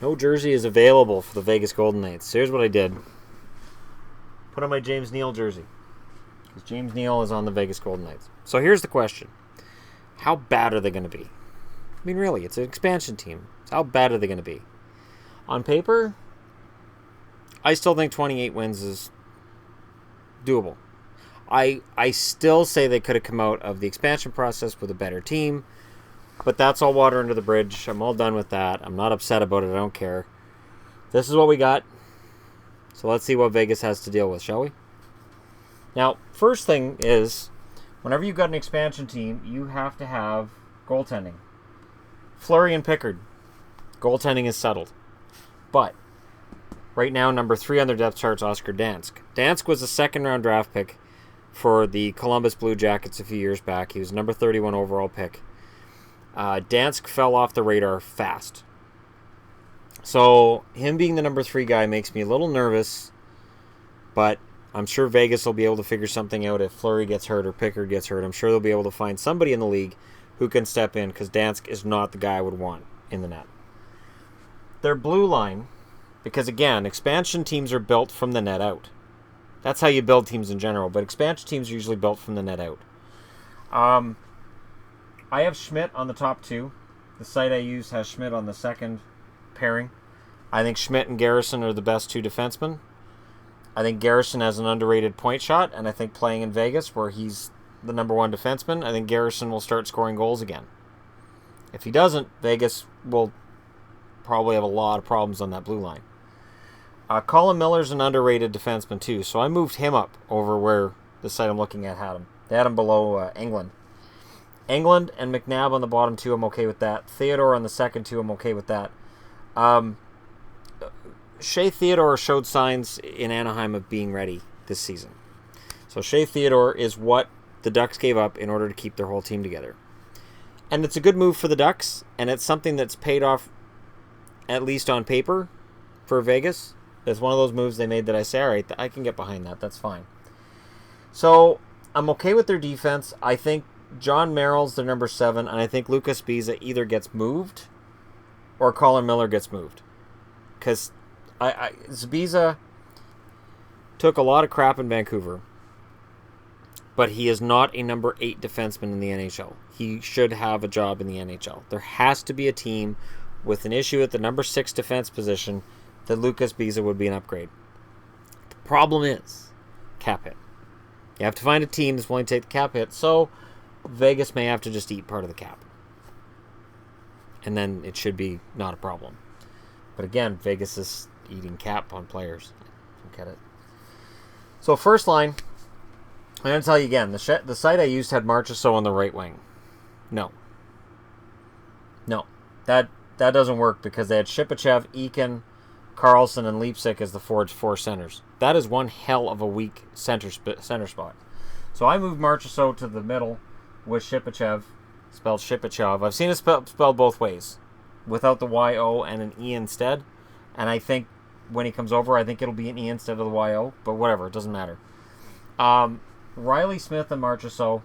No jersey is available for the Vegas Golden Knights. So here's what I did. Put on my James Neal jersey. Because James Neal is on the Vegas Golden Knights. So here's the question. How bad are they going to be? I mean, really, it's an expansion team. How bad are they going to be? On paper, I still think 28 wins is doable. I still say they could have come out of the expansion process with a better team, but that's all water under the bridge. I'm all done with that. I'm not upset about it. I don't care. This is what we got. So let's see what Vegas has to deal with, shall we? Now, first thing is, whenever you've got an expansion team, you have to have goaltending. Fleury and Pickard. Goaltending is settled. But right now, number 3 on their depth chart is Oscar Dansk. Dansk was a second-round draft pick for the Columbus Blue Jackets a few years back. He was number 31 overall pick. Dansk fell off the radar fast. So him being the number 3 guy makes me a little nervous, but I'm sure Vegas will be able to figure something out if Fleury gets hurt or Pickard gets hurt. I'm sure they'll be able to find somebody in the league who can step in, because Dansk is not the guy I would want in the net. Their blue line, because again, expansion teams are built from the net out. That's how you build teams in general, but expansion teams are usually built from the net out. I have Schmidt on the top 2. The site I use has Schmidt on the second pairing. I think Schmidt and Garrison are the best 2 defensemen. I think Garrison has an underrated point shot, and I think playing in Vegas, where he's the number 1 defenseman, I think Garrison will start scoring goals again. If he doesn't, Vegas will probably have a lot of problems on that blue line. Colin Miller's an underrated defenseman too, so I moved him up over where the site I'm looking at had him. They had him below England. England and McNabb on the bottom 2, I'm okay with that. Theodore on the second 2, I'm okay with that. Shea Theodore showed signs in Anaheim of being ready this season. So Shea Theodore is what the Ducks gave up in order to keep their whole team together. And it's a good move for the Ducks, and it's something that's paid off, at least on paper, for Vegas. It's one of those moves they made that I say, all right, I can get behind that. That's fine. So I'm okay with their defense. I think John Merrill's their number 7, and I think Lucas Biza either gets moved or Colin Miller gets moved. Because Biza took a lot of crap in Vancouver, but he is not a number 8 defenseman in the NHL. He should have a job in the NHL. There has to be a team with an issue at the number 6 defense position that Lucas Biza would be an upgrade. The problem is cap hit. You have to find a team that's willing to take the cap hit, so Vegas may have to just eat part of the cap. And then it should be not a problem. But again, Vegas is eating cap on players. I don't get it. So first line, I'm going to tell you again, the site I used had Marchessault on the right wing. No. That doesn't work because they had Shipachev, Eakin, Carlson, and Leipzig as the 4 centers. That is one hell of a weak center spot. So I moved Marchessault to the middle with Shipachev, spelled Shipachev. I've seen it spelled both ways, without the Y-O and an E instead. And I think when he comes over, I think it'll be an E instead of the Y-O. But whatever, it doesn't matter. Riley Smith and Marchessault,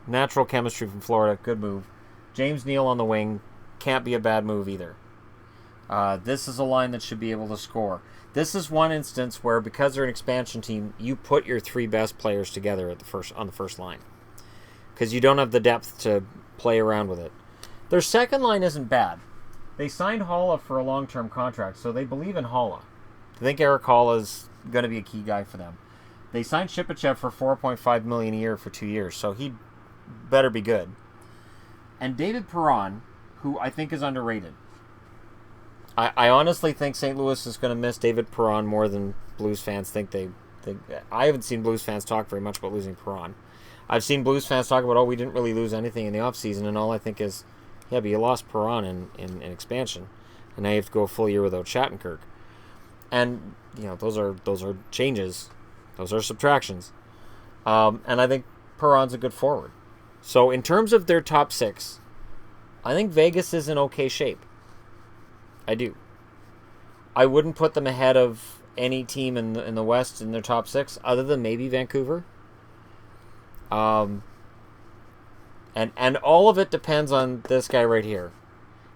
natural chemistry from Florida, good move. James Neal on the wing, can't be a bad move either. This is a line that should be able to score. This is one instance where, because they're an expansion team, you put your 3 best players together on the first line, because you don't have the depth to play around with it. Their second line isn't bad. They signed Haula for a long-term contract, so they believe in Haula. I think Eric Haula is going to be a key guy for them. They signed Shipachev for $4.5 million a year for 2 years, so he better be good. And David Perron, who I think is underrated. I honestly think St. Louis is going to miss David Perron more than Blues fans think they. I haven't seen Blues fans talk very much about losing Perron. I've seen Blues fans talk about, we didn't really lose anything in the offseason, and all I think is, yeah, but you lost Perron in expansion, and now you have to go a full year without Shattenkirk. And, those are changes. Those are subtractions. And I think Perron's a good forward. So in terms of their top 6, I think Vegas is in okay shape. I do. I wouldn't put them ahead of any team in the West in their top 6, other than maybe Vancouver. And all of it depends on this guy right here.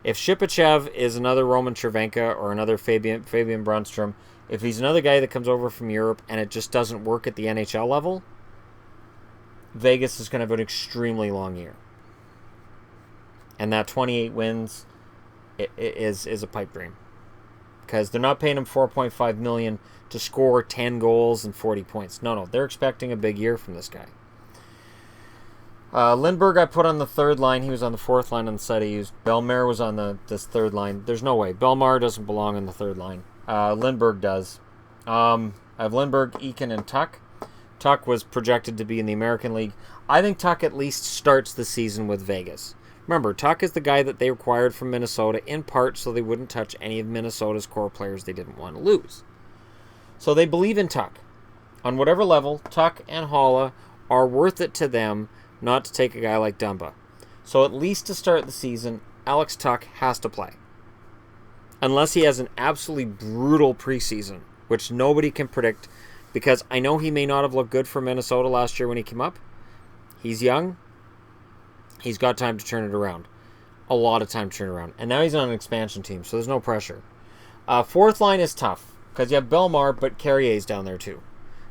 If Shipachev is another Roman Cervenka or another Fabian Brunstrom, if he's another guy that comes over from Europe and it just doesn't work at the NHL level, Vegas is going to have an extremely long year. And that 28 wins is a pipe dream. Because they're not paying him $4.5 million to score 10 goals and 40 points. No, they're expecting a big year from this guy. Lindbergh I put on the third line. He was on the fourth line on the side I used. Bellemare was on this third line. There's no way. Bellemare doesn't belong on the third line. Lindbergh does. I have Lindbergh, Eakin, and Tuck. Tuck was projected to be in the American League. I think Tuck at least starts the season with Vegas. Remember, Tuck is the guy that they acquired from Minnesota, in part so they wouldn't touch any of Minnesota's core players they didn't want to lose. So they believe in Tuck. On whatever level, Tuck and Holla are worth it to them not to take a guy like Dumba. So at least to start the season, Alex Tuck has to play. Unless he has an absolutely brutal preseason, which nobody can predict, because I know he may not have looked good for Minnesota last year when he came up. He's young. He's got time to turn it around. A lot of time to turn it around. And now he's on an expansion team, so there's no pressure. Fourth line is tough, because you have Bellemare, but Carrier's down there too.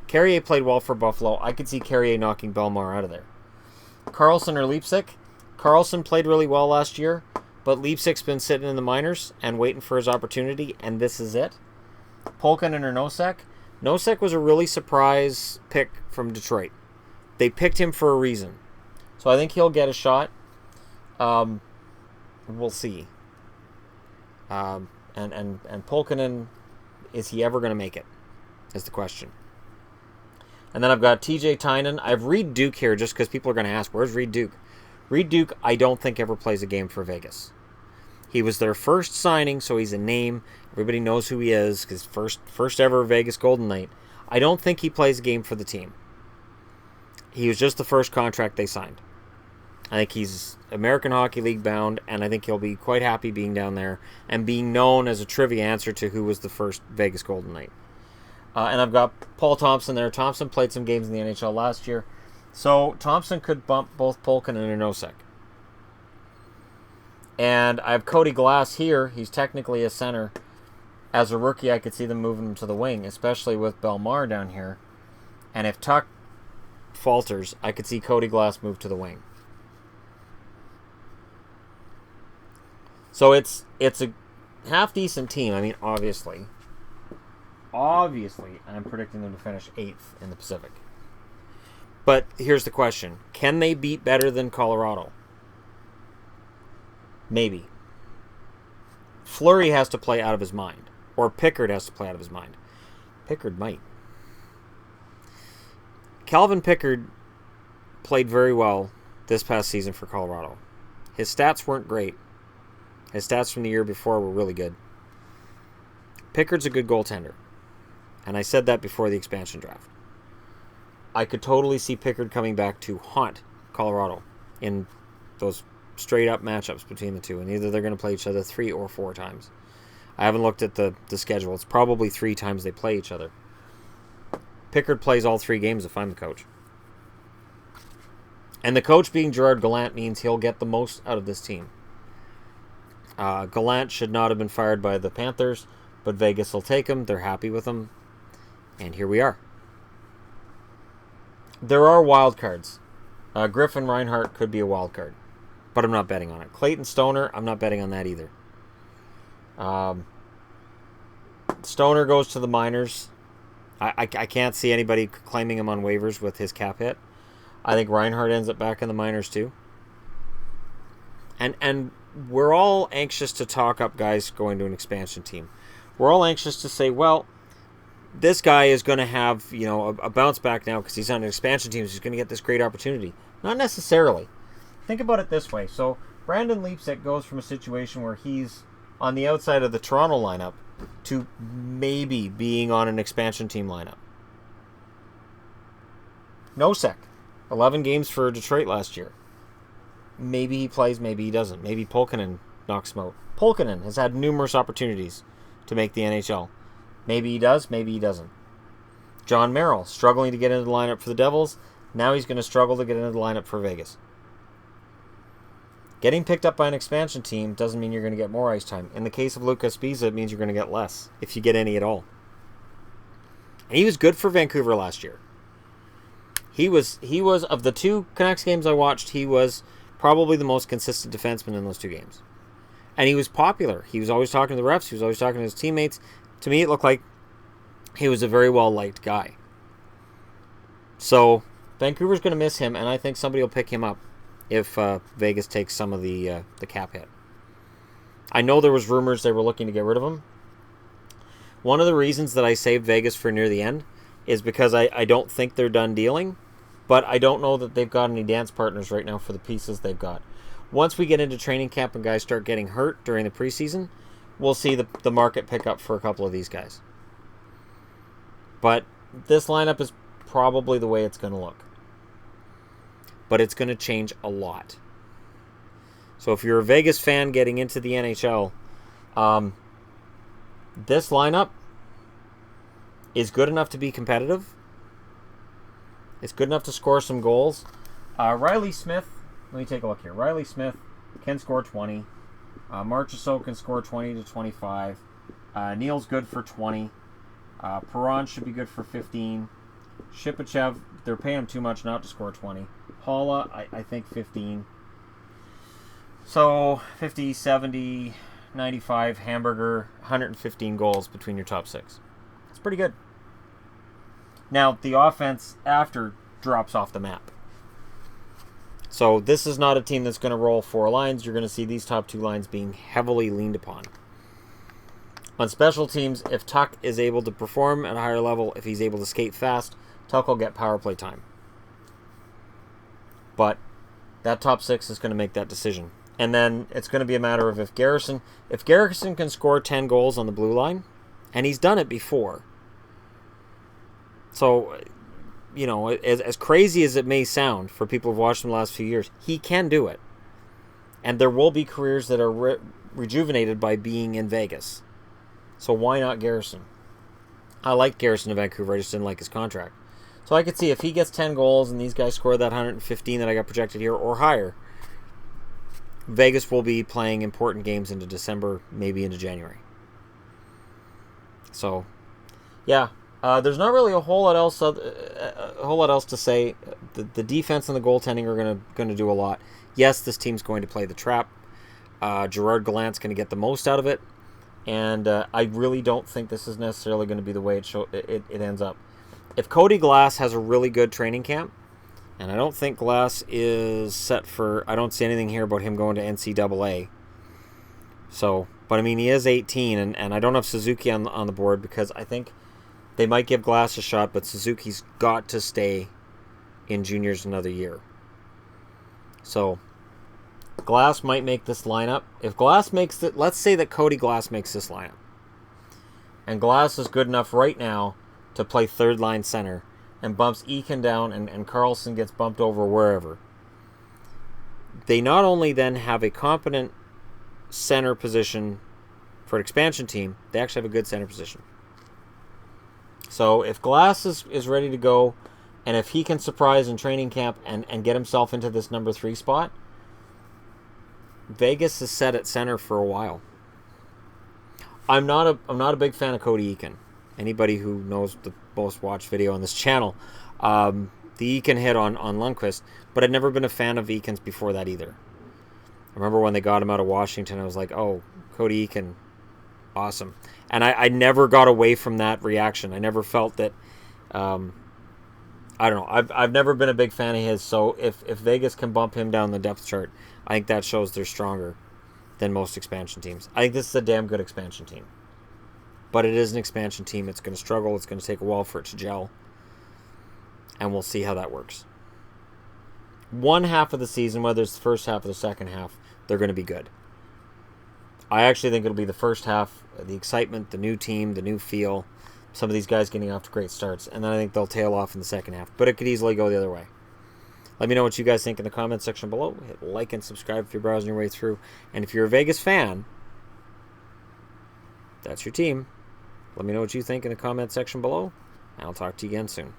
Carrier played well for Buffalo. I could see Carrier knocking Bellemare out of there. Carlson or Leipsic. Carlson played really well last year, but Leipzig's been sitting in the minors and waiting for his opportunity, and this is it. Polkanen or Nosek. Nosek was a really surprise pick from Detroit. They picked him for a reason. So I think he'll get a shot. We'll see. And Polkanen, is he ever going to make it? Is the question. And then I've got TJ Tynan. I have Reed Duke here just because people are going to ask, where's Reed Duke? Reed Duke, I don't think ever plays a game for Vegas. He was their first signing, so he's a name. Everybody knows who he is because first ever Vegas Golden Knight. I don't think he plays a game for the team. He was just the first contract they signed. I think he's American Hockey League bound, and I think he'll be quite happy being down there and being known as a trivia answer to who was the first Vegas Golden Knight. And I've got Paul Thompson there. Thompson played some games in the NHL last year. So Thompson could bump both Polkanen and Nosek. And I have Cody Glass here. He's technically a center. As a rookie, I could see them moving him to the wing, especially with Bellemare down here. And if Tuck falters, I could see Cody Glass move to the wing. So it's a half-decent team. I mean, obviously, I'm predicting them to finish 8th in the Pacific. But here's the question. Can they beat better than Colorado? Maybe. Fleury has to play out of his mind. Or Pickard has to play out of his mind. Pickard might. Calvin Pickard played very well this past season for Colorado. His stats weren't great. His stats from the year before were really good. Pickard's a good goaltender. And I said that before the expansion draft. I could totally see Pickard coming back to haunt Colorado in those straight-up matchups between the two. And either they're going to play each other 3 or 4 times. I haven't looked at the schedule. It's probably 3 times they play each other. Pickard plays all 3 games if I'm the coach. And the coach being Gerard Gallant means he'll get the most out of this team. Gallant should not have been fired by the Panthers, but Vegas will take him. They're happy with him. And here we are. There are wild cards. Griffin Reinhart could be a wild card, but I'm not betting on it. Clayton Stoner, I'm not betting on that either. Stoner goes to the minors. I can't see anybody claiming him on waivers with his cap hit. I think Reinhart ends up back in the minors too. And we're all anxious to talk up guys going to an expansion team. We're all anxious to say, well, this guy is going to have, a bounce back now because he's on an expansion team. So he's going to get this great opportunity. Not necessarily. Think about it this way. So Brandon Leipsic goes from a situation where he's on the outside of the Toronto lineup to maybe being on an expansion team lineup. Nosek, 11 games for Detroit last year. Maybe he plays, maybe he doesn't. Maybe Polkanen knocks him out. Polkanen has had numerous opportunities to make the NHL. Maybe he does, maybe he doesn't. John Merrill, struggling to get into the lineup for the Devils. Now he's going to struggle to get into the lineup for Vegas. Getting picked up by an expansion team doesn't mean you're going to get more ice time. In the case of Lucas Spiza, it means you're going to get less, if you get any at all. And he was good for Vancouver last year. He was of the 2 Canucks games I watched, he was probably the most consistent defenseman in those 2 games. And he was popular. He was always talking to the refs. He was always talking to his teammates. To me, it looked like he was a very well-liked guy. So, Vancouver's going to miss him, and I think somebody will pick him up if Vegas takes some of the cap hit. I know there was rumors they were looking to get rid of him. One of the reasons that I saved Vegas for near the end is because I don't think they're done dealing, but I don't know that they've got any dance partners right now for the pieces they've got. Once we get into training camp and guys start getting hurt during the preseason, we'll see the market pick up for a couple of these guys. But this lineup is probably the way it's going to look. But it's going to change a lot. So if you're a Vegas fan getting into the NHL, this lineup is good enough to be competitive. It's good enough to score some goals. Riley Smith, let me take a look here. Riley Smith can score 20. Marchessault can score 20 to 25. Neal's good for 20. Perron should be good for 15. Shipachev, they're paying him too much not to score 20. Haula, I think 15. So 50, 70, 95, Hamburger, 115 goals between your top 6. It's pretty good. Now, the offense after drops off the map. So this is not a team that's going to roll 4 lines. You're going to see these top 2 lines being heavily leaned upon. On special teams, if Tuck is able to perform at a higher level, if he's able to skate fast, Tuck will get power play time. But that top 6 is going to make that decision. And then it's going to be a matter of if Garrison can score 10 goals on the blue line, and he's done it before. So, you know, as crazy as it may sound for people who've watched him the last few years, he can do it. And there will be careers that are rejuvenated by being in Vegas. So why not Garrison? I like Garrison in Vancouver. I just didn't like his contract. So I could see if he gets 10 goals and these guys score that 115 that I got projected here or higher, Vegas will be playing important games into December, maybe into January. So, yeah, there's not really a whole lot else to say. The defense and the goaltending are going to do a lot. Yes, this team's going to play the trap. Gerard Gallant's going to get the most out of it, and I really don't think this is necessarily going to be the way it ends up. If Cody Glass has a really good training camp, and I don't think Glass is set for... I don't see anything here about him going to NCAA. So, but I mean, he is 18, and I don't have Suzuki on the board because I think they might give Glass a shot, but Suzuki's got to stay in juniors another year. So, Glass might make this lineup. If Glass makes it... Let's say that Cody Glass makes this lineup. And Glass is good enough right now to play third-line center and bumps Eakin down and Carlson gets bumped over wherever. They not only then have a competent center position for an expansion team, they actually have a good center position. So if Glass is ready to go, and if he can surprise in training camp and get himself into this number 3 spot, Vegas is set at center for a while. I'm not a big fan of Cody Eakin. Anybody who knows the most watched video on this channel, the Eakin hit on Lundqvist, but I'd never been a fan of Eakin's before that either. I remember when they got him out of Washington, I was like, oh, Cody Eakin, awesome. And I never got away from that reaction. I never felt that, I don't know, I've never been a big fan of his, so if Vegas can bump him down the depth chart, I think that shows they're stronger than most expansion teams. I think this is a damn good expansion team. But it is an expansion team. It's going to struggle. It's going to take a while for it to gel. And we'll see how that works. One half of the season, whether it's the first half or the second half, they're going to be good. I actually think it'll be the first half, the excitement, the new team, the new feel, some of these guys getting off to great starts. And then I think they'll tail off in the second half. But it could easily go the other way. Let me know what you guys think in the comments section below. Hit like and subscribe if you're browsing your way through. And if you're a Vegas fan, that's your team. Let me know what you think in the comment section below, and I'll talk to you again soon.